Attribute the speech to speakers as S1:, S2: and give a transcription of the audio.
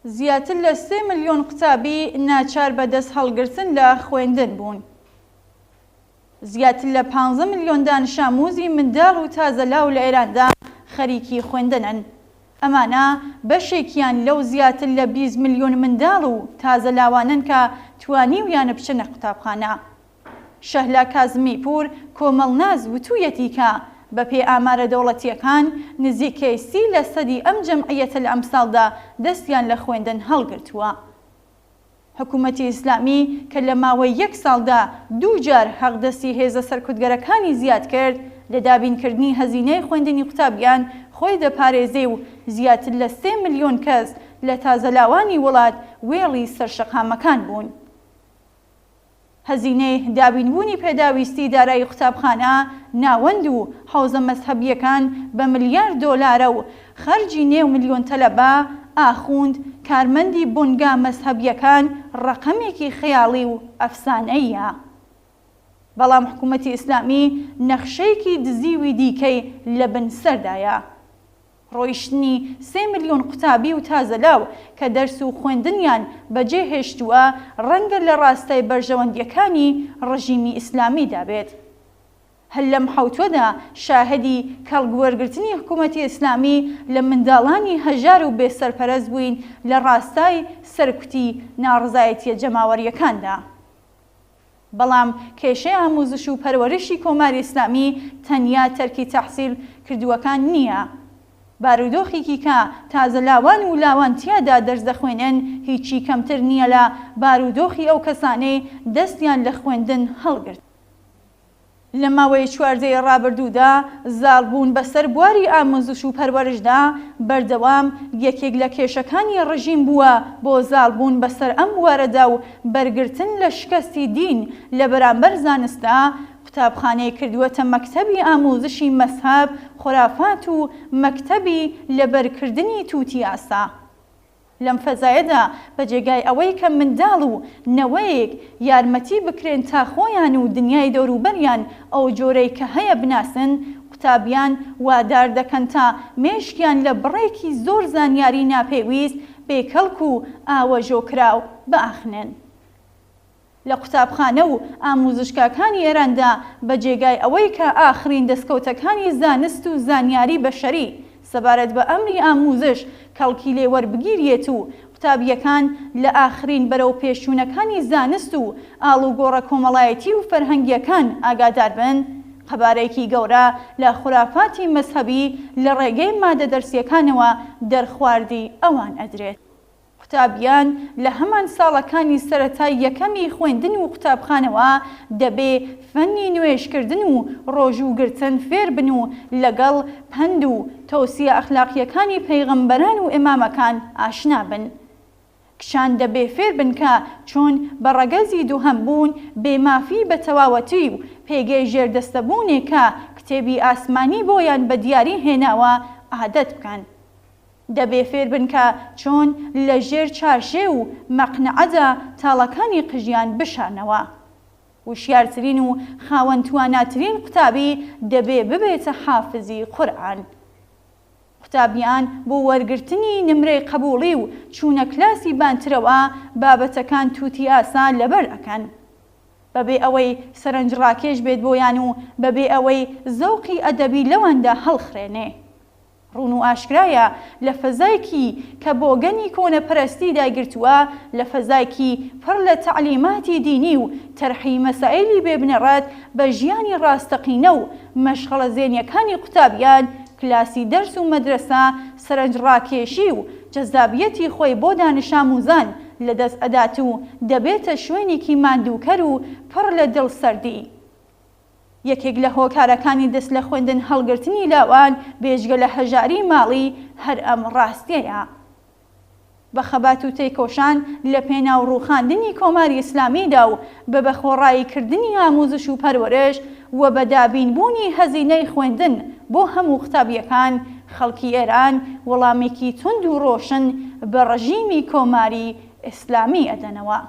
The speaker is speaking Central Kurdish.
S1: زیاتر لە 3 ملیۆن قوتابی ناچار بەدەست هەڵگرتن لە خوێندن بوون. زیاتر لە 15 ملیۆن دانش ئامۆزی منداڵ و تازەلاو لە ئێراندا خەریکی خوێندنن. ئەمانە بەشێکیان لەو زیاتر لە 20 ملیۆن منداڵ و تازەلاوانن کە توانیویانە بچنە قوتابخانە. شەهلا کازمی پور کۆمەڵناز وتوویەتی کە بەپێ ئامارە دەوڵەتیەکان نزیکەی 30% ئەم جەمعیەتە لە ئەم ساڵدا دەستیان لە خوێندن هەڵگرتووە. حکوومەتی ئیسلامی کە لە ماوەی 1 ساڵدا 2 جار حەقدەستی هێزە سەرکوتگەرەکانی زیاد کرد لە دابینکردنی هەزینەی خوێندنی قوتابیان خۆی دەپارێزێ و زیاتر لە 3 ملیۆن کەس لە تازەلاوانی وڵات وێڵی سەرشەقامەکان بوون. هەزینەی دابینبوونی پێداویستی دارایی قوتابخانە ناوەند و حوزە مەزهەبیەکان بە ملیار دۆلارە و خەرجی نێو ملیۆن تەلەبە، ئاخوند، کارمەندی بۆنگا مەزهەبیەکان ڕقەمێکی خەیاڵی و ئەفسانەیە. بەڵام حکوومەتی ئیسلامی نەخشەیەکی دزیوی دیکەی لە بن سەردایە. ڕۆیشتنی 3 ملیۆن قوتابی و تازەلاو کە دەرس و خوێندنیان بەجێ هێشتووە ڕەنگە لە ڕاستای بەرژەوەندیەکانی ڕژیمی ئیسلامی دابێت. هەر لەم حوتوەدا شاهدی کەڵگوەرگرتنی حکوومەتی ئیسلامی لە منداڵانی هەژار و بێسەرپەرست بووین لە ڕاستای سەرکوتی ناڕزایەتیە جەماوەریەکاندا. بەڵام کێشەی ئاموزش و پەروەرشی کۆماری ئیسلامی تەنیا تەرکی تەحسیل کردووەکان نییە. بارودۆخێکی کە تازەلاوان و لاوان تیادا دەرس دەخوێنن هیچی کەمتر نییە لە بارودۆخی ئەو کەسانەی دەستیان لە خوێندن هەڵگرت. لە ماوەی 14 ڕابردوودا زاڵبوون بەسەر بواری ئاموزش و پەروەرشدا بەردەوام یەکێک لە کێشەکانی ڕژیم بووە بۆ زاڵبوون بەسەر ئەم بوارەدا و بەرگرتن لە شکستی دین لە بەرامبەر زانستدا قوتابخانەی کردووەتە مەکتەبی ئاموزشی مەزهەب، خورافات و مەکتەبی لەبەرکردنی تووتی ئاسا. لەم فەزایەدا بەجێگای ئەوەی کە منداڵ و نەوەیەک یارمەتی بکرێن تا خۆیان و دنیای دەوروبەریان ئەو جۆرەی کە هەیە بناسن، قوتابیان وادار دەکەن تا مێشکیان لە بڕێکی زۆر زانیاری ناپێویست بێکەڵک و ئاوەژۆکراو بەئاخنن. لە قوتابخانە و ئاموزشگاکانی ئێراندا بەجێگای ئەوەی کە ئاخرین دەستکەوتەکانی زانست و زانیاری بەشەری سەبارەت بە ئەمری ئاموزش کەڵکی لێ وەربگیرێت و قوتابیەکان لە ئاخرین بەرەو پێشچوونەکانی زانست و ئاڵوگۆڕە کۆمەڵایەتی و فەرهەنگیەکان ئاگادار بن، خەبارەیەکی گەورە لە خورافاتی مەزهەبی لە ڕێگەی مادە دەرسیەکانەوە دەرخواردی ئەوان ئەدرێت. قوتابیان لە هەمان ساڵەکانی سەرەتای یەکەمی خوێندن و قوتابخانەوە دەبێ فەنی نوێژکردن و ڕۆژوگرتن فێر بن و لەگەڵ پەند و تەوسیە ئەخلاقیەکانی پەیغەمبەران و ئیمامەکان ئاشنا بن. کچان دەبێ فێر بن کە چۆن بە ڕەگەزی دووهەم بوون بێمافی بە تەواوەتی و پێگەی ژێردەستەبوونێک کە کتێبی ئاسمانی بۆیان بە دیاری هێناوە عادەت بکەن. دەبێ فێر بن کە چۆن لە ژێر چارشێ و مەقنعەدا تاڵەکانی قژیان بشانەوە. وشیارترین و خاوەن تواناترین قوتابی دەبێ ببێتە حافزی قورئان. قوتابیان بۆ وەرگرتنی نمرەی قبوڵی و چوونە کلاسی بانترەوە بابەتەکان تووتی ئاسا لەبەر ئەکەن. بەبێ ئەوەی سەرنج ڕاکێش بێت بۆیان و بەبێ ئەوەی زەوقی ئەدەبی لەواندا هەڵخرێنێ. ڕوون و ئاشکرایە لە فەزایکی کە بۆگەنی کۆنەپەرستی داگرتووە، لە فەزایکی پڕ لە تەعلیماتی دینی و تەرحی مەسائیلی بێبنەڕەت بە ژیانی ڕاستەقینە و مەشغەڵە زێنیەکانی قوتابیان، کلاسی دەرس و مەدرسە سەرنج ڕاکێشی و جەزابیەتی خۆی بۆ دانش ئاموزان لەدەست ئەدات و دەبێتە شوێنێکی ماندووکەر و پڕ لە دڵسەردی. یەکێک لە هۆکارەکانی دەست لە خوێندن هەڵگرتنی لاوان بێژگە لە هەژاری ماڵی هەر ئەم ڕاستیەیە. بە خەبات و تێکۆشان لە پێناو ڕووخاندنی کۆماری ئیسلامیدا و بە بەخۆڕاییکردنی ئاموزش و پەروەرش و بە دابینبوونی هەزینەی خوێندن بۆ هەموو قوتابیەکان، خەڵکی ئێران وەڵامێکی تند و ڕۆشن بە ڕژیمی کۆماری ئیسلامی ئەدەنەوە.